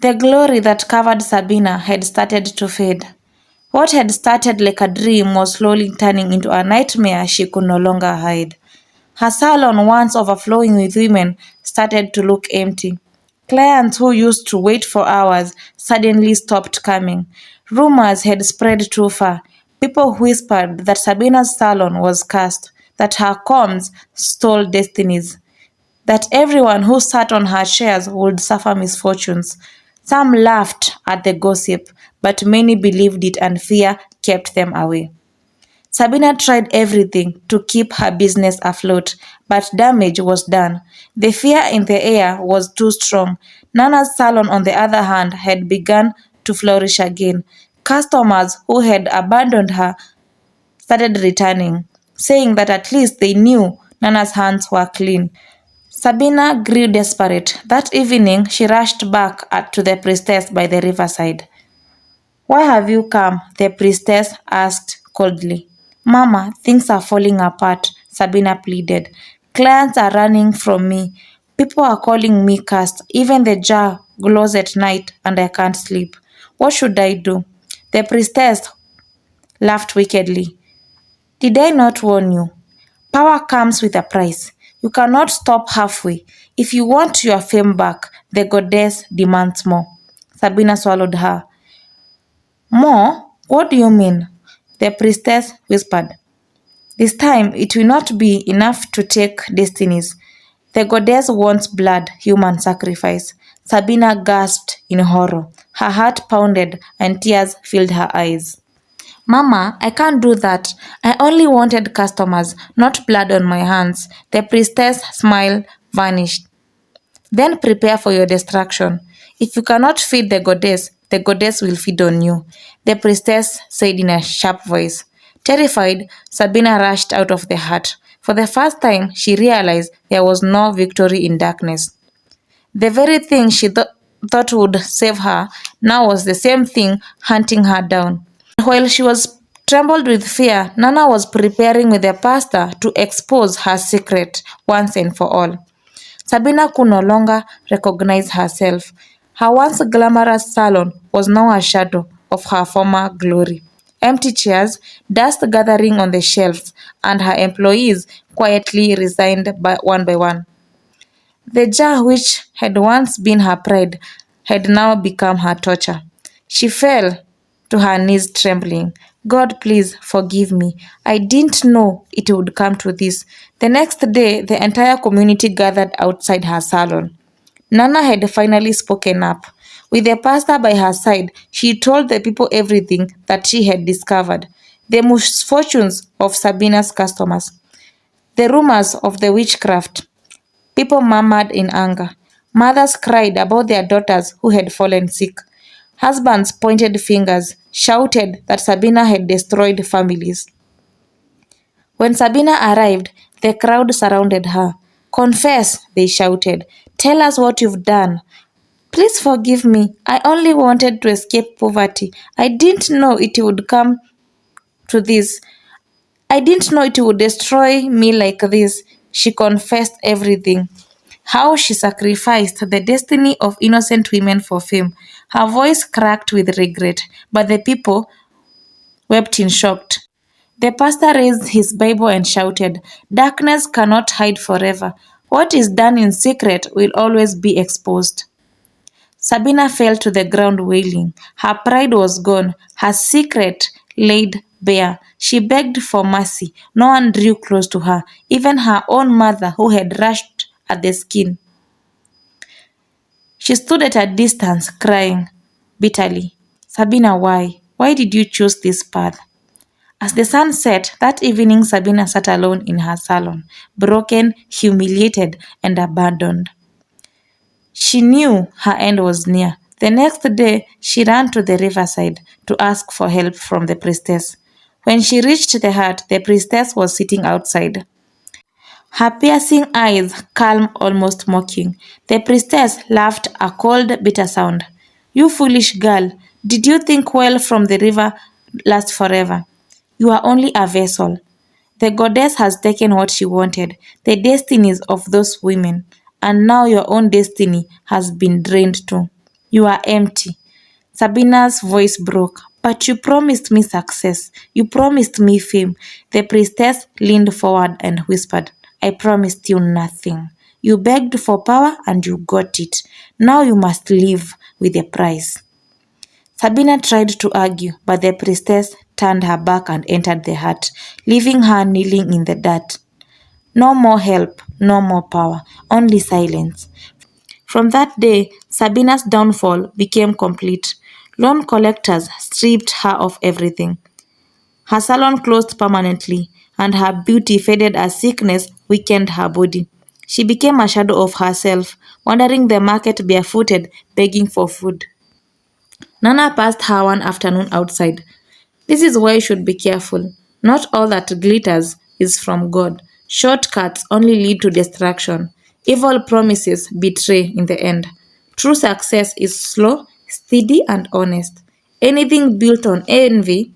The glory that covered Sabina had started to fade. What had started like a dream was slowly turning into a nightmare she could no longer hide. Her salon, once overflowing with women, started to look empty. Clients who used to wait for hours suddenly stopped coming. Rumors had spread too far. People whispered that Sabina's salon was cursed, that her combs stole destinies, that everyone who sat on her chairs would suffer misfortunes. Some laughed at the gossip, but many believed it and fear kept them away. Sabina tried everything to keep her business afloat, but damage was done. The fear in the air was too strong. Nana's salon, on the other hand, had begun to flourish again. Customers who had abandoned her started returning, saying that at least they knew Nana's hands were clean. Sabina grew desperate. That evening, she rushed back to the priestess by the riverside. "Why have you come?" the priestess asked coldly. "Mama, things are falling apart," Sabina pleaded. "Clients are running from me. People are calling me cursed. Even the jar glows at night and I can't sleep. What should I do?" The priestess laughed wickedly. "Did I not warn you? Power comes with a price. You cannot stop halfway. If you want your fame back, the goddess demands more." Sabina swallowed her. "More? What do you mean?" the priestess whispered. "This time it will not be enough to take destinies. The goddess wants blood, human sacrifice." Sabina gasped in horror. Her heart pounded and tears filled her eyes. "Mama, I can't do that. I only wanted customers, not blood on my hands." The priestess' smile vanished. "Then prepare for your destruction. If you cannot feed the goddess will feed on you," the priestess said in a sharp voice. Terrified, Sabina rushed out of the hut. For the first time, she realized there was no victory in darkness. The very thing she thought would save her now was the same thing hunting her down. While she was trembled with fear, Nana was preparing with the pastor to expose her secret once and for all. Sabina could no longer recognize herself. Her once glamorous salon was now a shadow of her former glory. Empty chairs, dust gathering on the shelves, and her employees quietly resigned one by one. The jar which had once been her pride had now become her torture. She fell to her knees trembling. "God, please forgive me. I didn't know it would come to this." The next day, the entire community gathered outside her salon. Nana had finally spoken up. With the pastor by her side, she told the people everything that she had discovered: the misfortunes of Sabina's customers, the rumors of the witchcraft. People murmured in anger. Mothers cried about their daughters who had fallen sick. Husbands pointed fingers, shouted that Sabina had destroyed families. When Sabina arrived, the crowd surrounded her. "Confess," they shouted. "Tell us what you've done." "Please forgive me. I only wanted to escape poverty. I didn't know it would come to this. I didn't know it would destroy me like this." She confessed everything. How she sacrificed the destiny of innocent women for fame. Her voice cracked with regret, but the people wept in shock. The pastor raised his Bible and shouted, "Darkness cannot hide forever. What is done in secret will always be exposed." Sabina fell to the ground wailing. Her pride was gone, her secret laid bare. She begged for mercy. No one drew close to her, even her own mother, who had rushed at the skin. She stood at a distance, crying bitterly. "Sabina, why? Why did you choose this path?" As the sun set, that evening Sabina sat alone in her salon, broken, humiliated, and abandoned. She knew her end was near. The next day, she ran to the riverside to ask for help from the priestess. When she reached the hut, the priestess was sitting outside. Her piercing eyes calm, almost mocking. The priestess laughed a cold, bitter sound. "You foolish girl, did you think well from the river lasts forever? You are only a vessel. The goddess has taken what she wanted, the destinies of those women, and now your own destiny has been drained too." You are empty. Sabina's voice broke. But you promised me success. You promised me fame. The priestess leaned forward and whispered, I promised you nothing. You begged for power and you got it. Now you must live with a price. Sabina tried to argue, but the priestess turned her back and entered the hut, leaving her kneeling in the dirt. No more help, no more power, only silence. From that day, Sabina's downfall became complete. Loan collectors stripped her of everything. Her salon closed permanently, and her beauty faded as sickness weakened her body. She became a shadow of herself, wandering the market barefooted, begging for food. Nana passed her one afternoon outside. This is why you should be careful. Not all that glitters is from God. Shortcuts only lead to destruction. Evil promises betray in the end. True success is slow, steady, and honest. Anything built on envy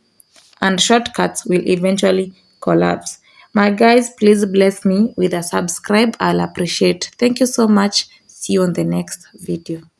and shortcuts will eventually collapse. My guys, please bless me with a subscribe. I'll appreciate. Thank you so much. See you on the next video.